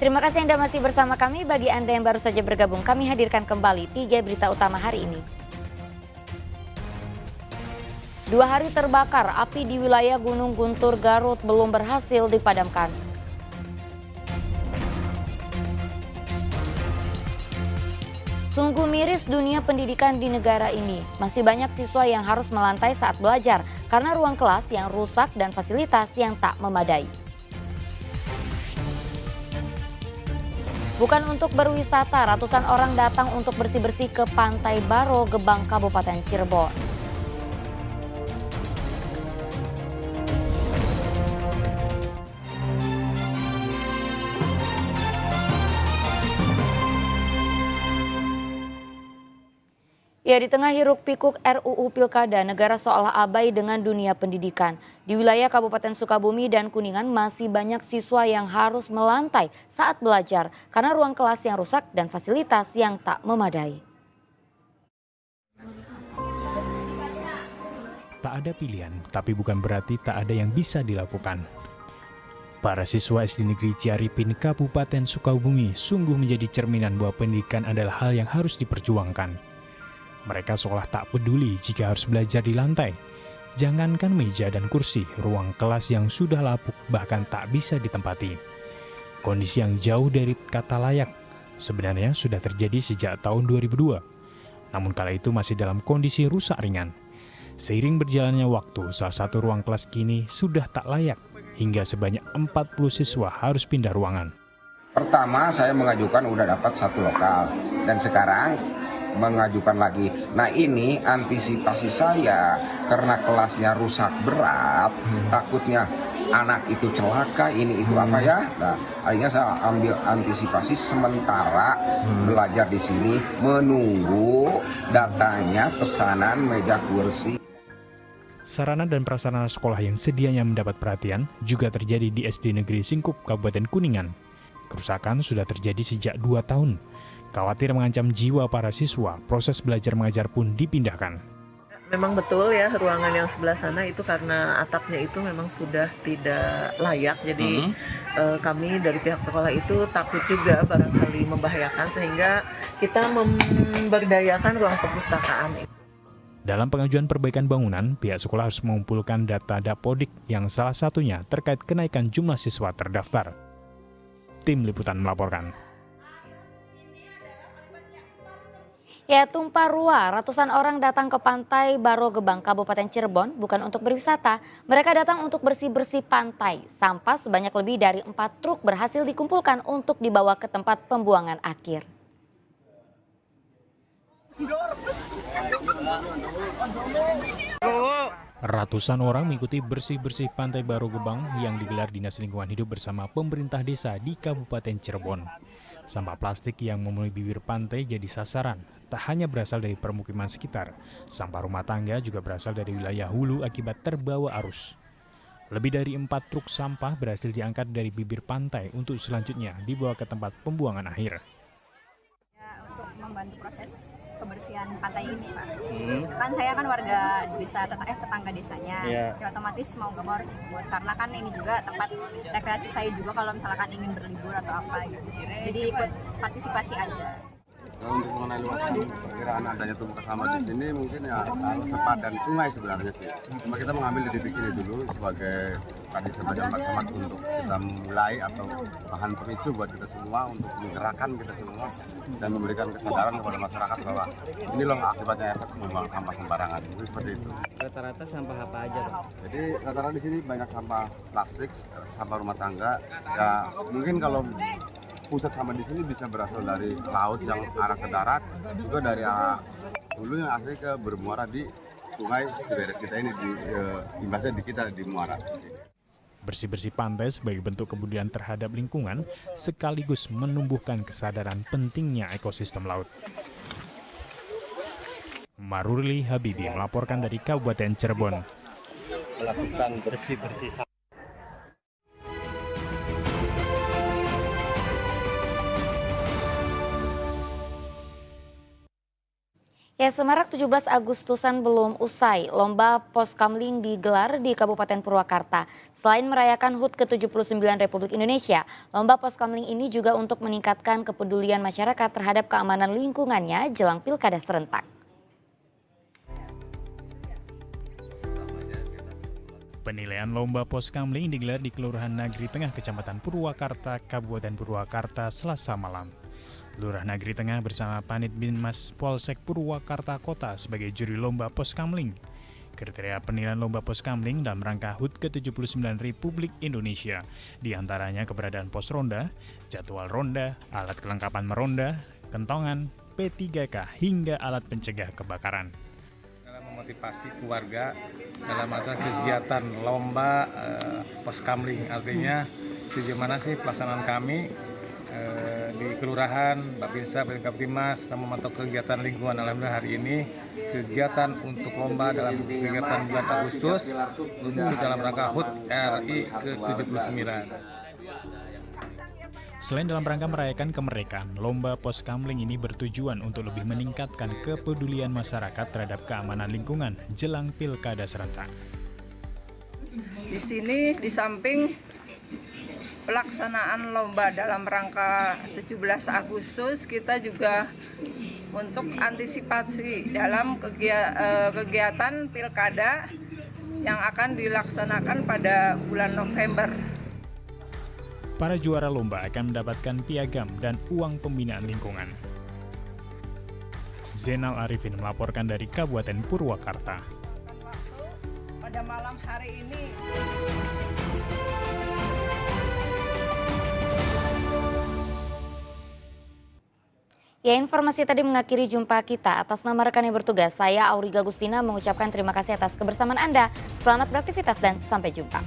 Terima kasih Anda masih bersama kami. Bagi Anda yang baru saja bergabung, kami hadirkan kembali 3 berita utama hari ini. 2 hari terbakar, api di wilayah Gunung Guntur, Garut belum berhasil dipadamkan. Sungguh miris dunia pendidikan di negara ini. Masih banyak siswa yang harus melantai saat belajar karena ruang kelas yang rusak dan fasilitas yang tak memadai. Bukan untuk berwisata, ratusan orang datang untuk bersih-bersih ke Pantai Baro, Gebang, Kabupaten Cirebon. Ya, di tengah hiruk pikuk RUU Pilkada, negara seolah abai dengan dunia pendidikan. Di wilayah Kabupaten Sukabumi dan Kuningan masih banyak siswa yang harus melantai saat belajar karena ruang kelas yang rusak dan fasilitas yang tak memadai. Tak ada pilihan, tapi bukan berarti tak ada yang bisa dilakukan. Para siswa SD Negeri Ciaripin, Kabupaten Sukabumi sungguh menjadi cerminan bahwa pendidikan adalah hal yang harus diperjuangkan. Mereka seolah tak peduli jika harus belajar di lantai. Jangankan meja dan kursi, ruang kelas yang sudah lapuk bahkan tak bisa ditempati. Kondisi yang jauh dari kata layak sebenarnya sudah terjadi sejak tahun 2002. Namun kala itu masih dalam kondisi rusak ringan. Seiring berjalannya waktu, salah satu ruang kelas kini sudah tak layak, hingga sebanyak 40 siswa harus pindah ruangan. Pertama saya mengajukan udah dapat satu lokal, dan sekarang mengajukan lagi. Nah ini antisipasi saya karena kelasnya rusak berat, takutnya anak itu celaka, ini itu apa ya. Nah akhirnya saya ambil antisipasi sementara belajar di sini menunggu datanya pesanan meja kursi. Sarana dan prasarana sekolah yang sedianya mendapat perhatian juga terjadi di SD Negeri Singkup, Kabupaten Kuningan. Kerusakan sudah terjadi sejak 2 tahun. Khawatir mengancam jiwa para siswa, proses belajar mengajar pun dipindahkan. Memang betul ya, ruangan yang sebelah sana itu karena atapnya itu memang sudah tidak layak. Jadi kami dari pihak sekolah itu takut juga barangkali membahayakan, sehingga kita memberdayakan ruang perpustakaan itu. Dalam pengajuan perbaikan bangunan, pihak sekolah harus mengumpulkan data Dapodik yang salah satunya terkait kenaikan jumlah siswa terdaftar. Tim Liputan melaporkan. Ya, tumpah ruah, ratusan orang datang ke Pantai Baro, Gebang, Kabupaten Cirebon bukan untuk berwisata. Mereka datang untuk bersih-bersih pantai. Sampah sebanyak lebih dari 4 truk berhasil dikumpulkan untuk dibawa ke tempat pembuangan akhir. Ratusan orang mengikuti bersih-bersih Pantai Baro Gebang yang digelar Dinas Lingkungan Hidup bersama pemerintah desa di Kabupaten Cirebon. Sampah plastik yang memenuhi bibir pantai jadi sasaran. Tak hanya berasal dari permukiman sekitar, sampah rumah tangga juga berasal dari wilayah hulu akibat terbawa arus. Lebih dari 4 truk sampah berhasil diangkat dari bibir pantai untuk selanjutnya dibawa ke tempat pembuangan akhir. Untuk membantu proses kebersihan pantai ini, Pak. Kan saya kan warga desa, tetangga desanya. Ya otomatis mau gak mau harus ikut, karena kan ini juga tempat rekreasi saya juga kalau misalkan ingin berlibur atau apa gitu. Jadi ikut partisipasi aja. Kalau untuk mengenai luasan perkiraan adanya tumpukan sampah di sini mungkin ya harus sepadan sungai sebenarnya sih. Cuma kita mengambil di titik ini dulu sebagai tadi sebagai tempat untuk kita mulai atau bahan pemicu buat kita semua untuk menggerakkan kita semua dan memberikan kesadaran kepada masyarakat bahwa ini loh akibatnya efek membuang sampah sembarangan. Jadi seperti itu. Rata-rata sampah apa aja, Pak? Jadi rata-rata di sini banyak sampah plastik, sampah rumah tangga. Ya mungkin kalau pusat sampah di sini bisa berasal dari laut yang arah ke darat, juga dari arah hulu yang akhirnya ke bermuara di sungai Ciberes kita ini, imbasnya di kita di muara. Bersih-bersih pantai sebagai bentuk kepedulian terhadap lingkungan sekaligus menumbuhkan kesadaran pentingnya ekosistem laut. Maruli Habibi melaporkan dari Kabupaten Cirebon. Melakukan bersih-bersih sampah. Ya, semarak 17 Agustusan belum usai, lomba Poskamling digelar di Kabupaten Purwakarta. Selain merayakan HUT ke-79 Republik Indonesia, lomba Poskamling ini juga untuk meningkatkan kepedulian masyarakat terhadap keamanan lingkungannya jelang pilkada serentak. Penilaian lomba Poskamling digelar di Kelurahan Nagri Tengah, Kecamatan Purwakarta, Kabupaten Purwakarta, Selasa malam. Lurah Nagri Tengah bersama Panit Binmas Polsek Purwakarta Kota sebagai juri lomba Poskamling. Kriteria penilaian lomba Poskamling dalam rangka HUT ke-79 Republik Indonesia, diantaranya keberadaan pos ronda, jadwal ronda, alat kelengkapan meronda, kentongan, P3K, hingga alat pencegah kebakaran. Dalam memotivasi keluarga dalam acara kegiatan lomba Poskamling, artinya bagaimana sih pelaksanaan kami di kelurahan, Babinsa, Babinsa, kita memantau kegiatan lingkungan. Alhamdulillah hari ini kegiatan untuk lomba dalam kegiatan bulan Agustus untuk dalam rangka HUT RI ke-79. Selain dalam rangka merayakan kemerdekaan, lomba Poskamling ini bertujuan untuk lebih meningkatkan kepedulian masyarakat terhadap keamanan lingkungan jelang pilkada serentak. Di sini di samping pelaksanaan lomba dalam rangka 17 Agustus, kita juga untuk antisipasi dalam kegiatan pilkada yang akan dilaksanakan pada bulan November. Para juara lomba akan mendapatkan piagam dan uang pembinaan lingkungan. Zainal Arifin melaporkan dari Kabupaten Purwakarta. Pada malam hari ini. Ya, informasi tadi mengakhiri jumpa kita. Atas nama rekan yang bertugas, saya Auriga Gustina mengucapkan terima kasih atas kebersamaan Anda. Selamat beraktivitas dan sampai jumpa.